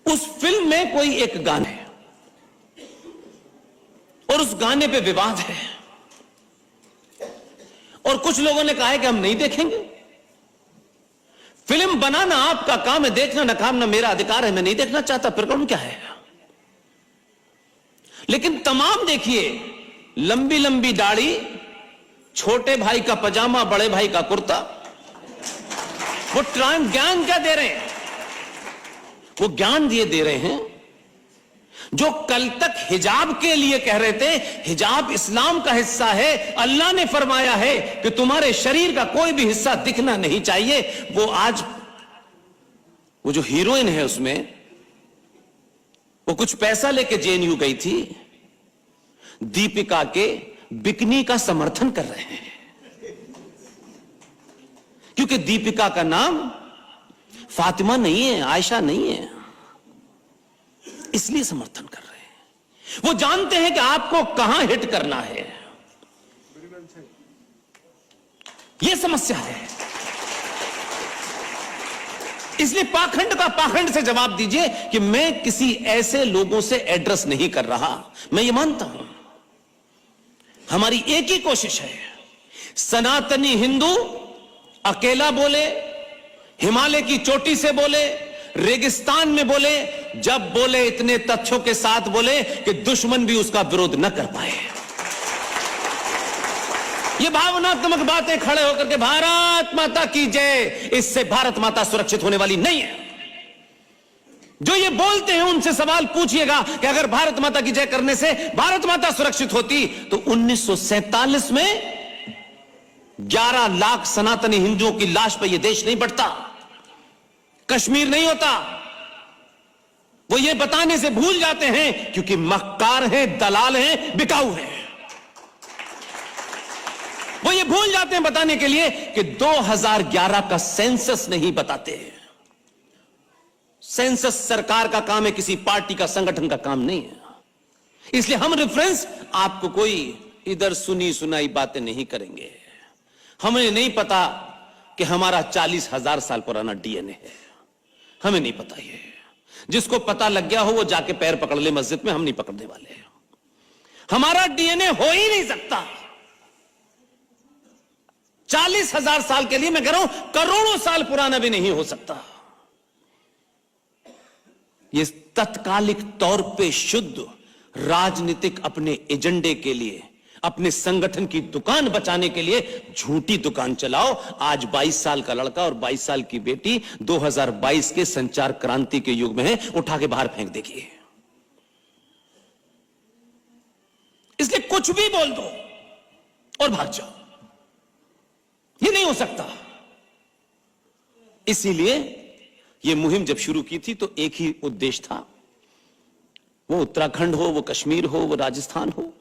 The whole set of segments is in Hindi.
उस फिल्म में कोई एक गाना है और उस गाने पे विवाद है और कुछ लोगों ने कहा है कि हम नहीं देखेंगे। फिल्म बनाना आपका काम है, देखना ना काम ना मेरा अधिकार है, मैं नहीं देखना चाहता, प्रकरण क्या है। लेकिन तमाम देखिए, लंबी लंबी दाढ़ी, छोटे भाई का पजामा, बड़े भाई का कुर्ता, वो ज्ञान क्या दे रहे हैं? वो ज्ञान दे रहे हैं जो कल तक हिजाब के लिए कह रहे थे हिजाब इस्लाम का हिस्सा है, अल्लाह ने फरमाया है कि तुम्हारे शरीर का कोई भी हिस्सा दिखना नहीं चाहिए। वो आज वो जो हीरोइन है उसमें, वो कुछ पैसा लेके जेएनयू गई थी, दीपिका के बिकनी का समर्थन कर रहे हैं क्योंकि दीपिका का नाम फातिमा नहीं है, आयशा नहीं है, इसलिए समर्थन कर रहे हैं। वो जानते हैं कि आपको कहां हिट करना है। यह समस्या है। इसलिए पाखंड का पाखंड से जवाब दीजिए कि मैं किसी ऐसे लोगों से एड्रेस नहीं कर रहा। मैं ये मानता हूं हमारी एक ही कोशिश है, सनातनी हिंदू अकेला बोले, हिमालय की चोटी से बोले, रेगिस्तान में बोले, जब बोले इतने तथ्यों के साथ बोले कि दुश्मन भी उसका विरोध न कर पाए। ये भावनात्मक बातें खड़े होकर के भारत माता की जय, इससे भारत माता सुरक्षित होने वाली नहीं है। जो ये बोलते हैं उनसे सवाल पूछिएगा कि अगर भारत माता की जय करने से भारत माता सुरक्षित होती तो 1947 में 11 लाख सनातनी हिंदुओं की लाश पर यह देश नहीं बढ़ता, कश्मीर नहीं होता। वो ये बताने से भूल जाते हैं क्योंकि मक्कार हैं, दलाल हैं, बिकाऊ हैं। वो ये भूल जाते हैं बताने के लिए कि 2011 का सेंसस नहीं बताते। सेंसस सरकार का काम है, किसी पार्टी का, संगठन का काम नहीं है। इसलिए हम रेफरेंस आपको कोई इधर सुनी सुनाई बातें नहीं करेंगे। हमें नहीं पता कि हमारा 40,000 साल पुराना डीएनए है, हमें नहीं पता। ये जिसको पता लग गया हो वो जाके पैर पकड़ ले मस्जिद में, हम नहीं पकड़ने वाले। हमारा डीएनए हो ही नहीं सकता। 40,000 साल के लिए मैं कह रहा हूं करोड़ों साल पुराना भी नहीं हो सकता। ये तत्कालिक तौर पे शुद्ध राजनीतिक अपने एजेंडे के लिए, अपने संगठन की दुकान बचाने के लिए झूठी दुकान चलाओ। आज 22 साल का लड़का और 22 साल की बेटी 2022 के संचार क्रांति के युग में है, उठा के बाहर फेंक देखिए। इसलिए कुछ भी बोल दो और भाग जाओ, ये नहीं हो सकता। इसीलिए यह मुहिम जब शुरू की थी तो एक ही उद्देश्य था, वो उत्तराखंड हो, वो कश्मीर हो, वो राजस्थान हो।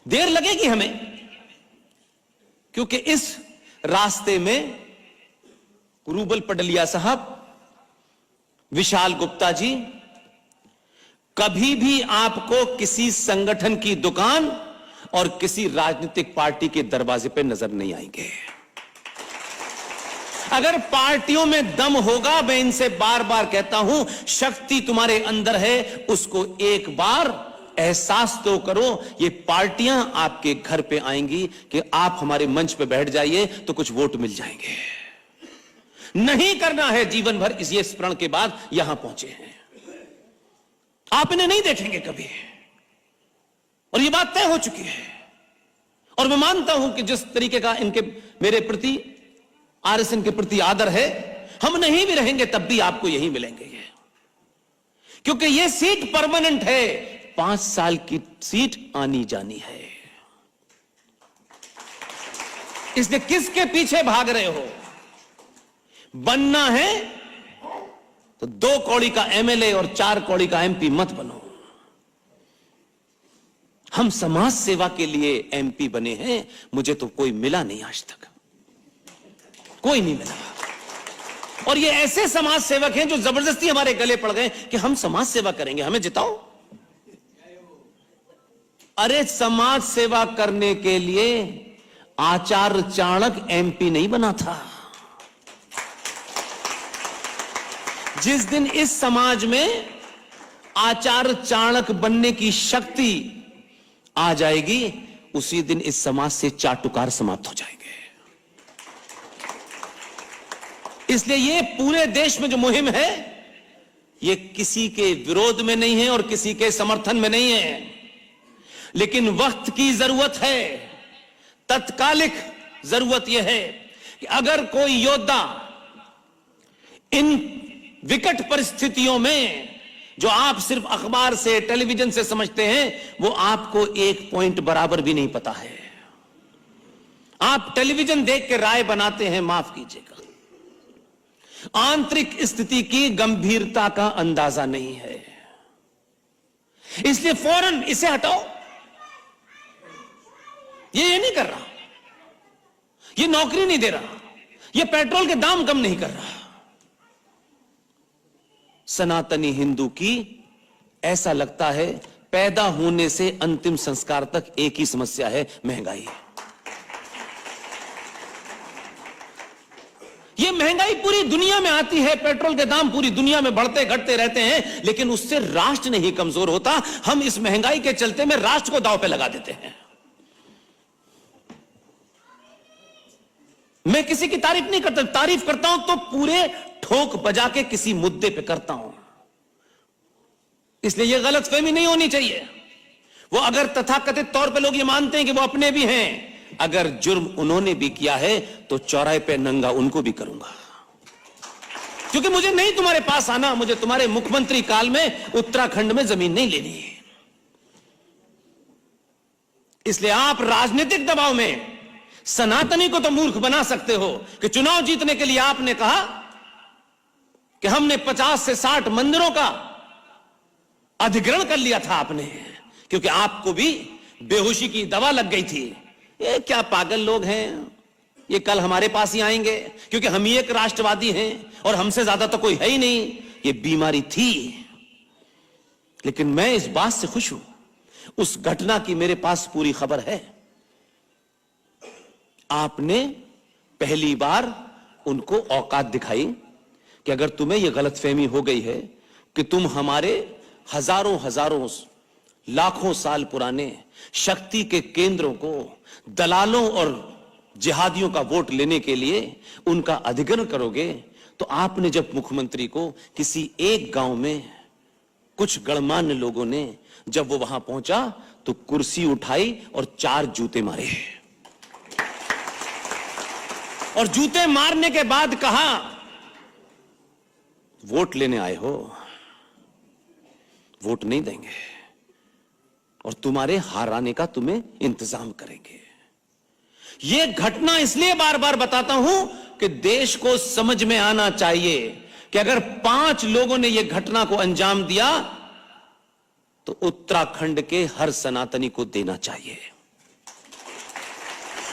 देर लगेगी हमें क्योंकि इस रास्ते में रूबल पडलिया साहब, विशाल गुप्ता जी कभी भी आपको किसी संगठन की दुकान और किसी राजनीतिक पार्टी के दरवाजे पर नजर नहीं आएंगे। अगर पार्टियों में दम होगा, मैं इनसे बार बार कहता हूं, शक्ति तुम्हारे अंदर है, उसको एक बार एहसास तो करो। ये पार्टियां आपके घर पे आएंगी कि आप हमारे मंच पे बैठ जाइए तो कुछ वोट मिल जाएंगे। नहीं करना है जीवन भर, इस स्मरण के बाद यहां पहुंचे हैं। आप इन्हें नहीं देखेंगे कभी, और ये बात तय हो चुकी है। और मैं मानता हूं कि जिस तरीके का इनके मेरे प्रति, आरएसएन के प्रति आदर है, हम नहीं भी रहेंगे तब भी आपको यही मिलेंगे ये। क्योंकि ये सीट परमानेंट है, 5 साल की सीट आनी जानी है। इसलिए किसके पीछे भाग रहे हो? बनना है तो 2 कौड़ी का एमएलए और 4 कौड़ी का एमपी मत बनो। हम समाज सेवा के लिए एमपी बने हैं, मुझे तो कोई मिला नहीं आज तक, कोई नहीं मिला। और ये ऐसे समाज सेवक हैं जो जबरदस्ती हमारे गले पड़ गए कि हम समाज सेवा करेंगे, हमें जिताओ। अरे समाज सेवा करने के लिए आचार्य चाणक्य एमपी नहीं बना था। जिस दिन इस समाज में आचार चाणक्य बनने की शक्ति आ जाएगी, उसी दिन इस समाज से चाटुकार समाप्त हो जाएंगे। इसलिए ये पूरे देश में जो मुहिम है, ये किसी के विरोध में नहीं है और किसी के समर्थन में नहीं है, लेकिन वक्त की जरूरत है, तत्कालिक जरूरत यह है कि अगर कोई योद्धा इन विकट परिस्थितियों में, जो आप सिर्फ अखबार से टेलीविजन से समझते हैं, वो आपको एक पॉइंट बराबर भी नहीं पता है। आप टेलीविजन देख के राय बनाते हैं, माफ कीजिएगा, आंतरिक स्थिति की गंभीरता का अंदाजा नहीं है। इसलिए फौरन इसे हटाओ। ये नहीं कर रहा, ये नौकरी नहीं दे रहा, ये पेट्रोल के दाम कम नहीं कर रहा। सनातनी हिंदू की ऐसा लगता है पैदा होने से अंतिम संस्कार तक एक ही समस्या है, महंगाई। ये महंगाई पूरी दुनिया में आती है, पेट्रोल के दाम पूरी दुनिया में बढ़ते घटते रहते हैं, लेकिन उससे राष्ट्र नहीं कमजोर होता। हम इस महंगाई के चलते में राष्ट्र को दांव पे लगा देते हैं। मैं किसी की तारीफ नहीं करता, तारीफ करता हूं तो पूरे ठोक बजा के किसी मुद्दे पे करता हूं। इसलिए यह गलतफहमी नहीं होनी चाहिए। वो अगर तथाकथित तौर पे लोग ये मानते हैं कि वो अपने भी हैं, अगर जुर्म उन्होंने भी किया है तो चौराहे पे नंगा उनको भी करूंगा। क्योंकि मुझे नहीं तुम्हारे पास आना, मुझे तुम्हारे मुख्यमंत्री काल में उत्तराखंड में जमीन नहीं लेनी है। इसलिए आप राजनीतिक दबाव में सनातनी को तो मूर्ख बना सकते हो कि चुनाव जीतने के लिए आपने कहा कि हमने 50 से 60 मंदिरों का अधिग्रहण कर लिया था आपने, क्योंकि आपको भी बेहोशी की दवा लग गई थी। ये क्या पागल लोग हैं, ये कल हमारे पास ही आएंगे क्योंकि हम ही एक राष्ट्रवादी हैं और हमसे ज्यादा तो कोई है ही नहीं। ये बीमारी थी, लेकिन मैं इस बात से खुश हूं, उस घटना की मेरे पास पूरी खबर है। आपने पहली बार उनको औकात दिखाई कि अगर तुम्हें यह गलतफहमी हो गई है कि तुम हमारे हजारों लाखों साल पुराने शक्ति के केंद्रों को दलालों और जिहादियों का वोट लेने के लिए उनका अधिग्रहण करोगे, तो आपने जब मुख्यमंत्री को किसी एक गांव में कुछ गणमान्य लोगों ने जब वो वहां पहुंचा तो कुर्सी उठाई और 4 जूते मारे, और जूते मारने के बाद कहा वोट लेने आए हो, वोट नहीं देंगे और तुम्हारे हाराने का तुम्हें इंतजाम करेंगे। यह घटना इसलिए बार बार बताता हूं कि देश को समझ में आना चाहिए कि अगर 5 लोगों ने यह घटना को अंजाम दिया तो उत्तराखंड के हर सनातनी को देना चाहिए।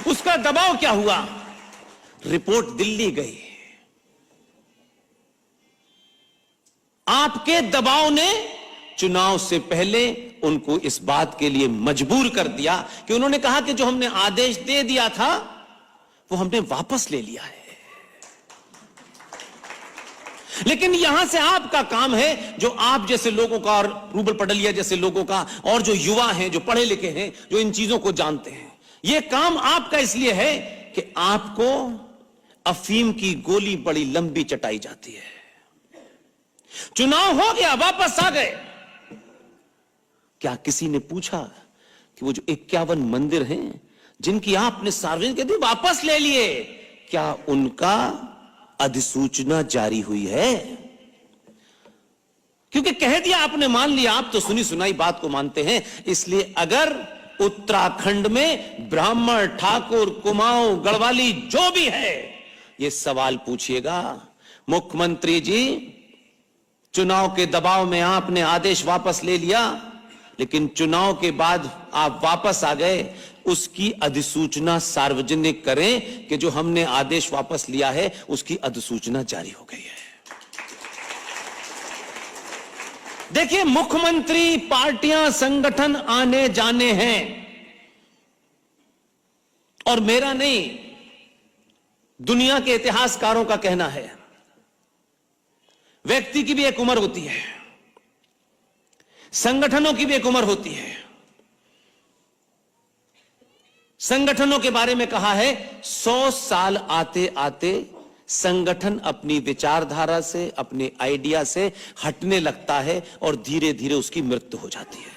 उसका दबाव क्या हुआ, रिपोर्ट दिल्ली गई, आपके दबाव ने चुनाव से पहले उनको इस बात के लिए मजबूर कर दिया कि उन्होंने कहा कि जो हमने आदेश दे दिया था वो हमने वापस ले लिया है। लेकिन यहां से आपका काम है, जो आप जैसे लोगों का और रूबल पटलिया जैसे लोगों का और जो युवा हैं, जो पढ़े लिखे हैं, जो इन चीजों को जानते हैं, यह काम आपका इसलिए है कि आपको अफीम की गोली बड़ी लंबी चटाई जाती है। चुनाव हो गया, वापस आ गए, क्या किसी ने पूछा कि वो जो 51 मंदिर हैं जिनकी आपने सार्वजनिक दी वापस ले लिए, क्या उनका अधिसूचना जारी हुई है? क्योंकि कह दिया आपने, मान लिया, आप तो सुनी सुनाई बात को मानते हैं। इसलिए अगर उत्तराखंड में ब्राह्मण, ठाकुर, कुमाऊं, गढ़वाली जो भी है, ये सवाल पूछिएगा, मुख्यमंत्री जी चुनाव के दबाव में आपने आदेश वापस ले लिया, लेकिन चुनाव के बाद आप वापस आ गए, उसकी अधिसूचना सार्वजनिक करें कि जो हमने आदेश वापस लिया है उसकी अधिसूचना जारी हो गई है। देखिए, मुख्यमंत्री, पार्टियां, संगठन आने जाने हैं, और मेरा नहीं, दुनिया के इतिहासकारों का कहना है, व्यक्ति की भी एक उम्र होती है। संगठनों की भी एक उम्र होती है। संगठनों के बारे में कहा है 100 साल आते आते संगठन अपनी विचारधारा से, अपने आइडिया से हटने लगता है और धीरे धीरे उसकी मृत्यु हो जाती है।